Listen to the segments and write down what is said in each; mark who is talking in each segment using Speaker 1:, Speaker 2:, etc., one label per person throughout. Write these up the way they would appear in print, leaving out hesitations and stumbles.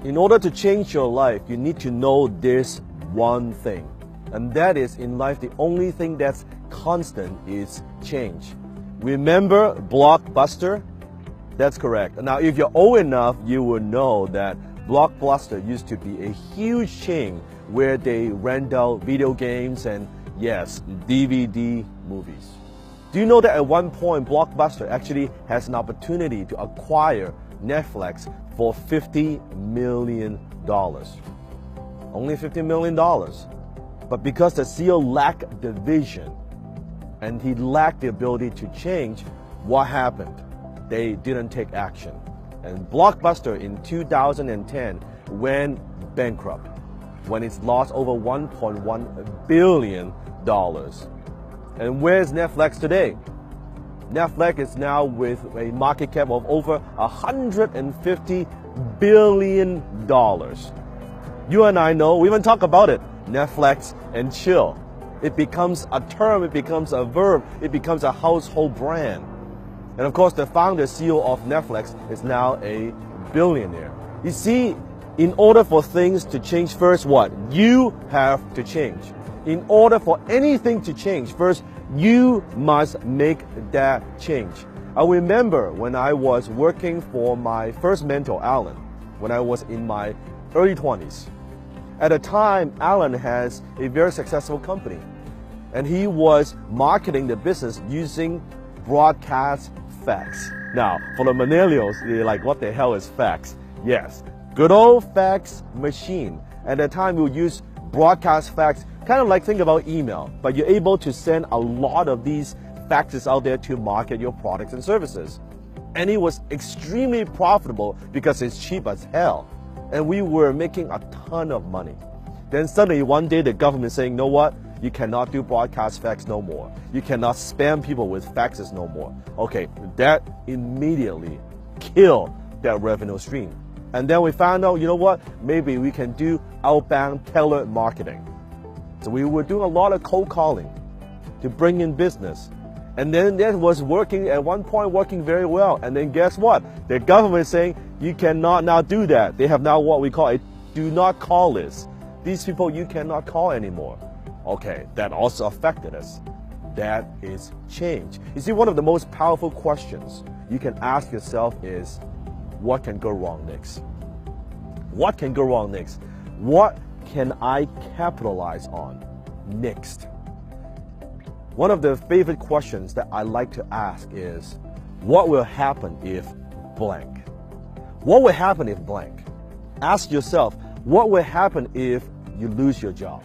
Speaker 1: In order to change your life, you need to know this one thing. And that is, in life, the only thing that's constant is change. Remember Blockbuster? That's correct. Now, if you're old enough, you will know that Blockbuster used to be a huge chain where they rent out video games and, yes, DVD movies. Do you know that at one point, Blockbuster actually has an opportunity to acquire Netflix for $50 million? Only $50 million. But because the CEO lacked the vision and he lacked the ability to change, what happened? They didn't take action. And Blockbuster in 2010 went bankrupt when it's lost over $1.1 billion. And where's Netflix today? Netflix is now with a market cap of over $150 billion. You and I know, we even talk about it, Netflix and chill. It becomes a term, it becomes a verb, it becomes a household brand. And of course, the founder, CEO of Netflix is now a billionaire. You see, in order for things to change, first what? You have to change. In order for anything to change, first, you must make that change. I remember when I was working for my first mentor, Alan, when I was in my early 20s. At the time, Alan has a very successful company, and he was marketing the business using broadcast fax. Now, for the millennials, they're like, what the hell is fax? Yes, good old fax machine. At the time, we would use broadcast fax, kind of like think about email, but you're able to send a lot of these faxes out there to market your products and services. And it was extremely profitable because it's cheap as hell. And we were making a ton of money. Then suddenly one day the government saying, you know what? You cannot do broadcast fax no more. You cannot spam people with faxes no more. Okay, that immediately killed that revenue stream. And then we found out, you know what? Maybe we can do outbound tailored marketing. So we were doing a lot of cold calling to bring in business. And then that was working at one point, working very well. And then guess what? The government is saying you cannot now do that. They have now what we call a do not call list. These people you cannot call anymore. Okay, that also affected us. That is change. You see, one of the most powerful questions you can ask yourself is, what can go wrong next? What can go wrong next? What can I capitalize on next? One of the favorite questions that I like to ask is, what will happen if blank? What will happen if blank? Ask yourself, what will happen if you lose your job?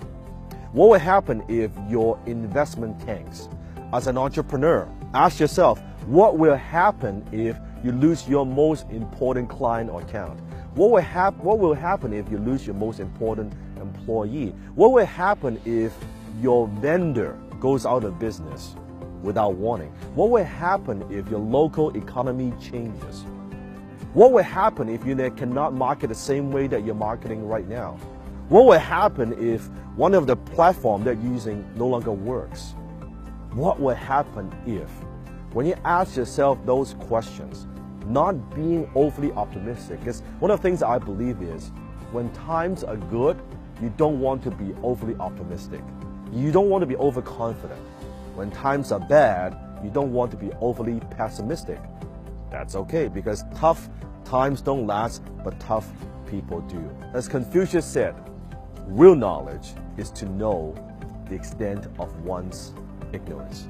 Speaker 1: What will happen if your investment tanks? As an entrepreneur, ask yourself, what will happen if you lose your most important client or account? What will happen if you lose your most important employee? What will happen if your vendor goes out of business without warning? What will happen if your local economy changes? What will happen if you cannot market the same way that you're marketing right now? What will happen if one of the platforms that you're using no longer works? What will happen if? When you ask yourself those questions, not being overly optimistic, because one of the things I believe is, when times are good, you don't want to be overly optimistic. You don't want to be overconfident. When times are bad, you don't want to be overly pessimistic. That's okay, because tough times don't last, but tough people do. As Confucius said, real knowledge is to know the extent of one's ignorance.